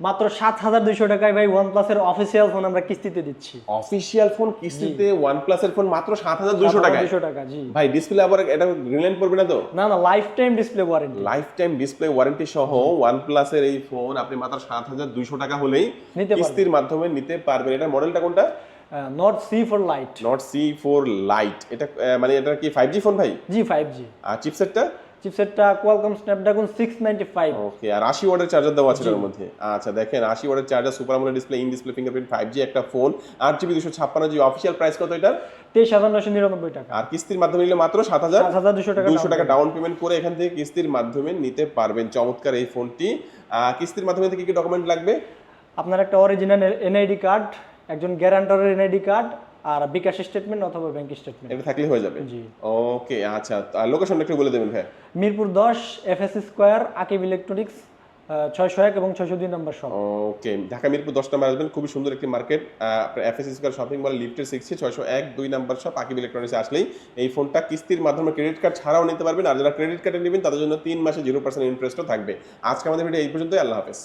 মাত্র ৭,২০০ টাকায় ভাই OnePlus এর অফিসিয়াল ফোন আমরা কিস্তিতে দিচ্ছি। অফিশিয়াল ফোন কিস্তিতে OnePlus এর ফোন মাত্র ৭,২০০ টাকায়। ৭,২০০ টাকা, জি। ভাই ডিসপ্লে আবার এটা গ্রিন লাইন পড়বে না তো? না, না, life time display warranty. Life time display warranty সহ OnePlus এর এই ফোন আপনি মাত্র ৭,২০০ টাকা হলেই নিতে পারবেন। কিস্তির মাধ্যমে নিতে পারবেন। এটা মডেলটা কোনটা? Not C4 light. Not C4 light. এটা মানে এটা কি 5G ফোন ভাই? জি, 5G। আর চিপসেটটা? চিপসেটটা Qualcomm Snapdragon 695। ওকে, আর 80 ওয়াটের চার্জার দেওয়া আছে এর মধ্যে। আচ্ছা দেখেন 80 ওয়াটের charger, super AMOLED display, in display fingerprint, 5G একটা phone, 8GB 256GB। Official price কত এটার? 23,999 টাকা। আর কিস্তির মাধ্যমে নিলে মাত্র ৭,২০০ টাকা 7,200 টাকা ডাউন পেমেন্ট করে এখান থেকে কিস্তির মাধ্যমে নিতে পারবেন। চমৎকার এই ফোনটি। কিস্তির মাধ্যমে কি কি ডকুমেন্ট লাগবে? আপনার একটা অরিজিনাল এনআইডি কার্ড, একজন গ্যারান্টরের এনআইডি কার্ড, আর বিকাশ স্টেটমেন্ট অথবা ব্যাংক স্টেটমেন্ট। এটা থাকলে হয়ে যাবে। জি। ওকে আচ্ছা, আর লোকেশনটা একটু বলে দেবেন ভাই। Mirpur 10 FS square, Akib electronics, 601 এবং 602 নম্বর শপ। ওকে, ঢাকা মিরপুর 10 নম্বর আসবেন, খুবই সুন্দর একটি মার্কেট। আপনার এফএস স্কয়ার শপিং মল লিফটের 6 601 2 নম্বর শপ আকিব ইলেকট্রনিক্সে আসলেই এই ফোনটা কিস্তির মাধ্যমে ক্রেডিট কার্ড ছাড়াও নিতে পারবেন। আর যারা ক্রেডিট কার্ডে নেবেন তাদের জন্য 3 মাসে 0% ইন্টারেস্টও থাকবে। আজকে আমাদের ভিডিও এই পর্যন্তই। আল্লাহ হাফেজ।